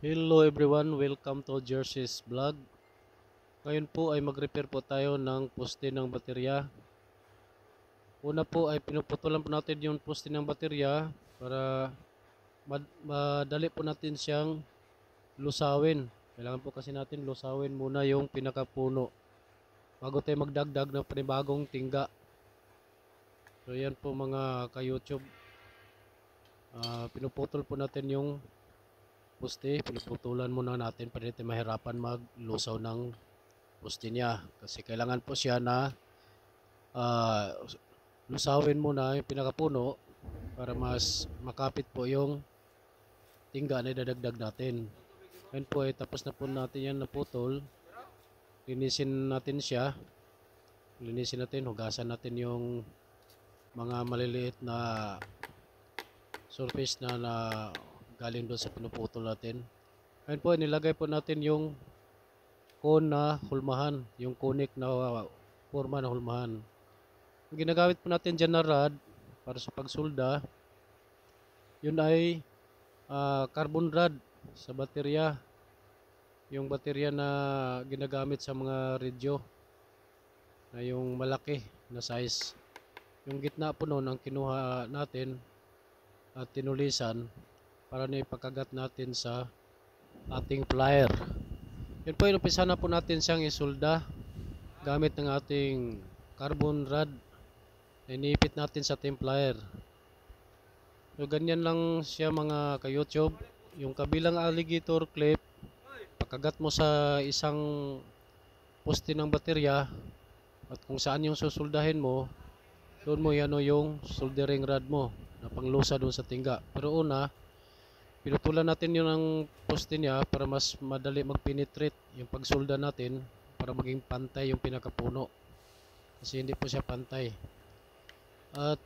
Hello everyone, welcome to Jersey's Vlog. Ngayon po ay mag-repair po tayo ng poste ng baterya. Una po ay pinuputulan po natin yung poste ng baterya para madali po natin siyang lusawin. Kailangan po kasi natin lusawin muna yung pinakapuno bago tayo magdagdag ng panibagong tingga. So yan po mga ka-YouTube. Pinuputol po natin yung poste, pinuputulan muna natin para hindi mahirapan maglusaw ng poste niya kasi kailangan po siya na lusawin muna yung pinakapuno para mas makapit po yung tingga na idadagdag natin. Ngayon po ay tapos na po natin yan naputol. Linisin natin siya. Linisin natin, hugasan natin yung mga maliliit na surface na galing doon sa pinuputol natin. Ngayon po nilagay po natin yung cone na hulmahan, yung conic na forma na hulmahan. Ang ginagamit po natin dyan na rod para sa pagsulda, yun ay carbon rod sa baterya. Yung baterya na ginagamit sa mga radio na yung malaki na size. Yung gitna po noon ang kinuha natin at tinulisan para na ipakagat natin sa ating plier. Yun po, inumpisa na po natin siyang isulda gamit ng ating carbon rod. Iniipit natin sa ating plier. So ganyan lang siya mga ka-YouTube. Yung kabilang alligator clip, pakagat mo sa isang poste ng baterya at kung saan yung susuldahin mo, doon mo yan yung soldering rod mo na panglusa doon sa tingga. Pero una, pinutulan natin yun ng poste niya para mas madali mag-penetrate yung pagsulda natin para maging pantay yung pinakapuno. Kasi hindi po siya pantay. At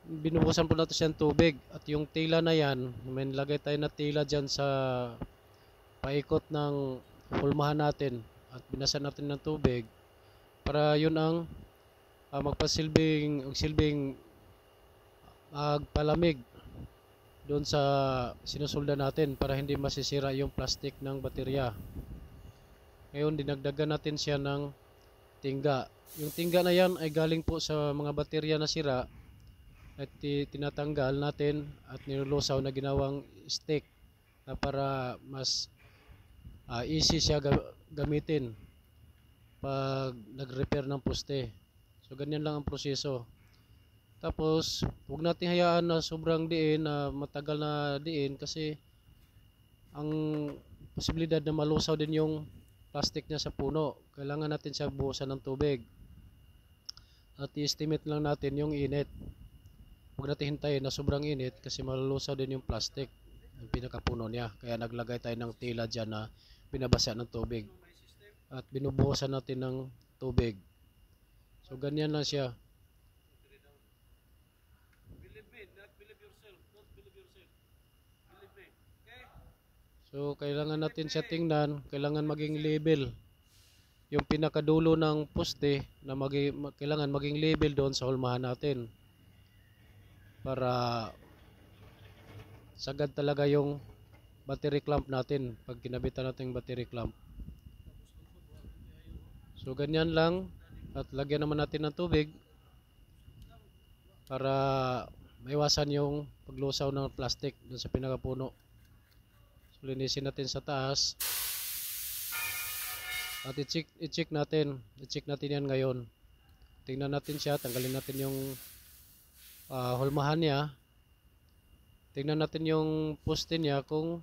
binubusan po natin siya ng tubig. At yung tila na yan, may nilagay tayo na tila dyan sa paikot ng hulmahan natin. At binasan natin ng tubig para yun ang magsilbing palamig doon sa sinusulda natin para hindi masisira yung plastic ng baterya. Ngayon dinagdagan natin siya ng tingga. Yung tingga na yan ay galing po sa mga baterya na sira at tinatanggal natin at nilulusaw na ginawang stick na para mas easy siya gamitin pag nag-repair ng poste. So ganyan lang ang proseso. Tapos, huwag natin hayaan na sobrang diin, na matagal na diin kasi ang posibilidad na malusaw din yung plastic niya sa puno. Kailangan natin siya buhusan ng tubig. At i-estimate lang natin yung init. Huwag natin hintayin na sobrang init kasi malusaw din yung plastic, yung pinakapuno niya. Kaya naglagay tayo ng tila dyan na binabasa ng tubig. At binubuhusan natin ng tubig. So ganyan lang siya. So, kailangan natin siya tingnan, kailangan maging level. Yung pinakadulo ng poste na kailangan maging level doon sa hulmahan natin. Para sagad talaga yung battery clamp natin pag kinabitan natin yung battery clamp. So, ganyan lang. At lagyan naman natin ng tubig para maiwasan yung paglusaw ng plastic doon sa pinakapuno. Linisin natin sa taas at i-check natin yan ngayon. Tingnan natin siya, tanggalin natin yung hulmahan niya, tingnan natin yung poste niya kung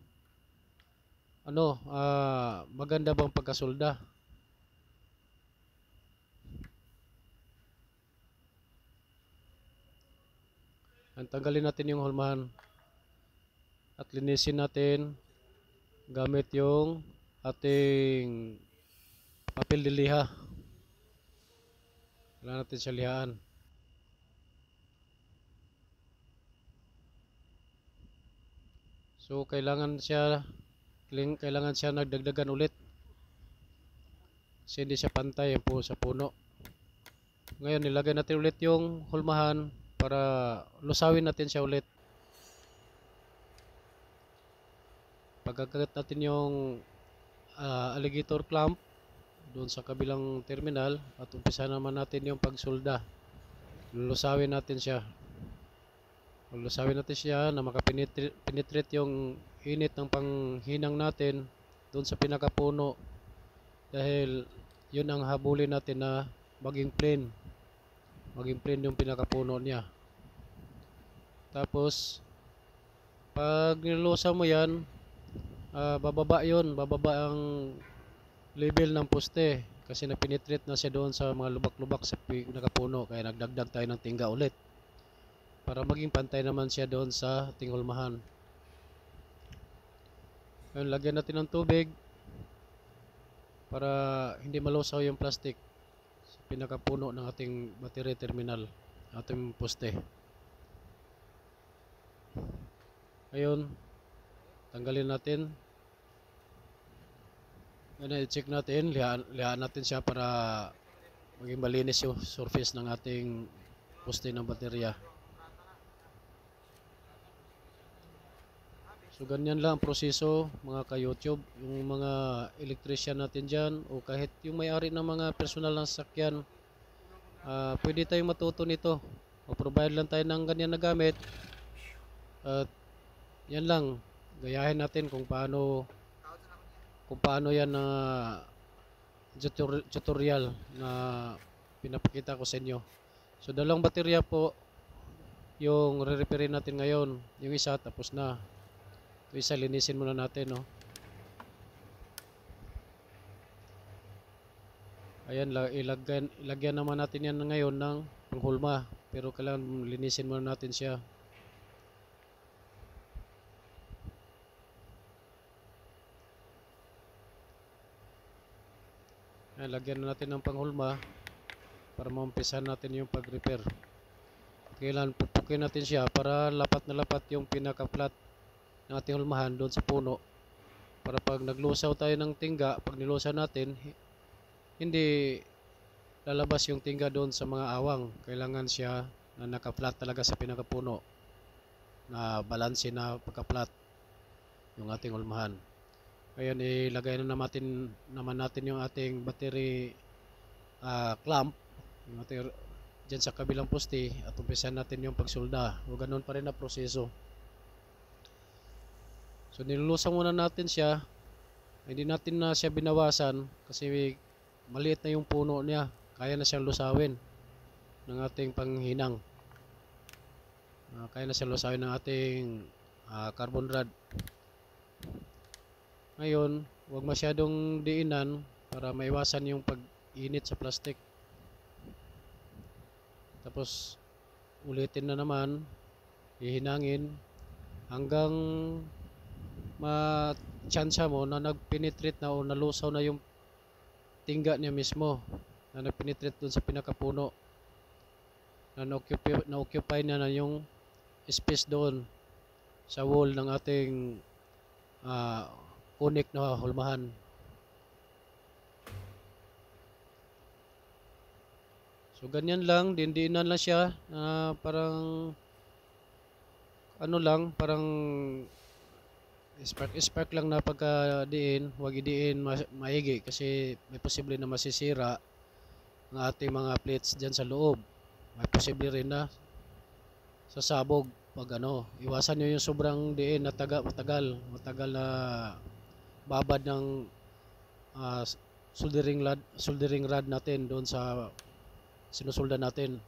maganda bang pagkasolda. Tanggalin natin yung hulmahan at linisin natin gamit yung ating papel de liha. Kailangan natin siya lihaan. So kailangan siya nagdagdagan ulit kasi hindi siya pantay po sa puno. Ngayon nilagay natin ulit yung hulmahan para lusawin natin siya ulit. pagkakagat natin yung alligator clamp doon sa kabilang terminal at umpisa naman natin yung pagsulda. Lulusawin natin siya. Lulusawin natin siya na makapenetrate yung init ng panghinang natin doon sa pinakapuno, dahil yun ang habulin natin na maging plain yung pinakapuno niya. Tapos pag nilusaw mo yan, bababa ang level ng poste kasi na-penetrate na siya doon sa mga lubak-lubak sa pinakapuno, kaya nagdagdag tayo ng tingga ulit para maging pantay naman siya doon sa ating hulmahan. Ngayon, lagyan natin ng tubig para hindi malusaw yung plastic sa pinakapuno ng ating battery terminal, ating poste. Ngayon, tanggalin natin. Ngayon, i-check natin, lihaan natin siya para maging malinis yung surface ng ating poste ng baterya. So ganyan lang ang proseso, mga ka-YouTube. Yung mga electrician natin dyan o kahit yung may-ari ng mga personal ng sasakyan, pwede tayong matuto nito. O-provide lang tayo ng ganyan na gamit. At yan lang, gayahin natin kung paano yan na tutorial na pinapakita ko sa inyo. So dalawang baterya po yung re-repairin natin ngayon. Yung isa tapos na. Ito isa, linisin muna natin, no? Ayan, ilagyan naman natin yan ngayon ng panghulma, pero kailangan linisin muna natin siya. Ayan, lagyan na natin ng panghulma para maumpisan natin yung pag-repair. Kailangan pupukin natin siya para lapat na lapat yung pinaka-flat ng ating hulmahan doon sa puno, para pag naglusaw tayo ng tingga, pag nilusaw natin, hindi lalabas yung tingga doon sa mga awang. Kailangan siya na naka-flat talaga sa pinakapuno, na balanse na pagka-flat yung ating hulmahan. Ngayon, ilagay na naman natin yung ating battery clamp yung ating, dyan sa kabilang poste, at umpisan natin yung pagsulda. O ganun pa rin na proseso. So nilulusaw muna natin siya. Hindi natin na siya binawasan kasi maliit na yung puno niya. Kaya na siyang lusawin ng ating panghinang. Kaya na siyang lusawin ng ating carbon rod. Ngayon, huwag masyadong diinan para maiwasan yung pag-init sa plastic. Tapos ulitin na naman, hihinangin hanggang ma-chance mo na nag-penetrate na o nalusaw na yung tingga niya mismo, na nag-penetrate dun sa pinakapuno, na na-occupy na yung space doon sa wall ng ating conic na hulmahan. So ganyan lang, dindiinan lang siya, parang parang spark lang na pagka-diin. Huwag idiin maigi kasi may posible na masisira ang ating mga plates dyan sa loob. May posible rin na sasabog pag iwasan nyo yung sobrang diin na matagal na babad ng soldering rod natin doon sa sinusulda natin.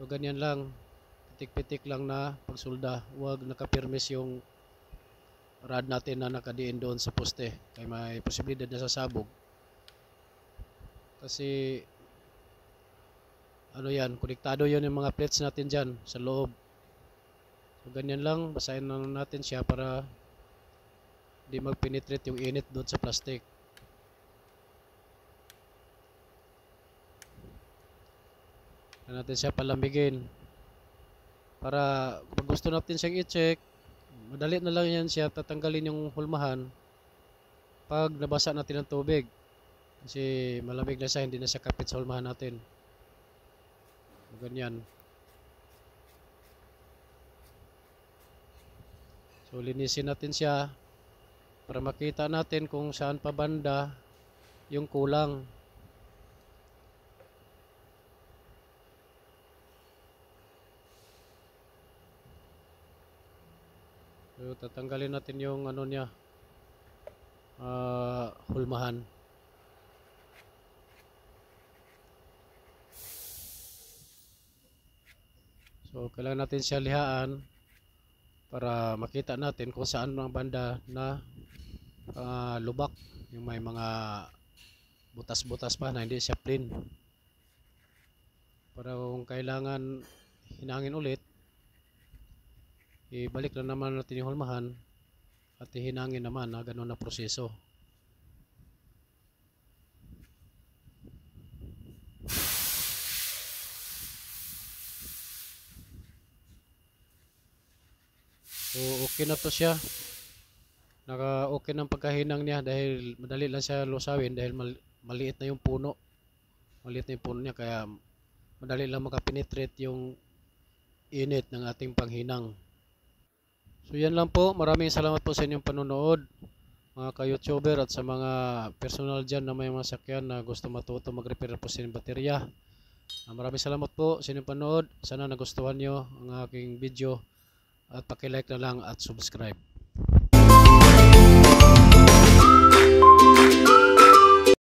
So ganyan lang, pitik-pitik lang na pagsulda. Huwag nakapirmis yung rod natin na nakadiin doon sa poste, kaya may posibilidad na sasabog kasi yan, konektado yun yung mga plates natin dyan sa loob. So ganyan lang, basahin lang natin siya para di mag-penetrate yung init doon sa plastic. Natin siya palamigin para kung gusto natin siyang i-check, madali na lang yan siya. Tatanggalin yung hulmahan pag nabasa natin ng tubig kasi malamig na siya, hindi na siya kapit sa hulmahan natin. Ganyan. So linisin natin siya para makita natin kung saan pa banda yung kulang. So tatanggalin natin yung ano niya, hulmahan. So kailangan natin siya lihaan para makita natin kung saan ang banda na lubak, yung may mga butas-butas pa na hindi siya plain. Para kung kailangan hinangin ulit, ibalik na naman natin yung hulmahan at ihinangin naman na ganun na proseso. So okay na to siya. Naka okay ng pagkahinang niya dahil madali lang siya lusawin dahil maliit na yung puno. Maliit na yung puno niya kaya madali lang makapenetrate yung init ng ating panghinang. So yan lang po. Maraming salamat po sa inyong panonood, mga ka-YouTuber, at sa mga personal dyan na may mga sakyan na gusto matuto mag-repair po sa inyong baterya. Maraming salamat po sa inyong panonood. Sana nagustuhan nyo ang aking video at paki-like na lang at subscribe.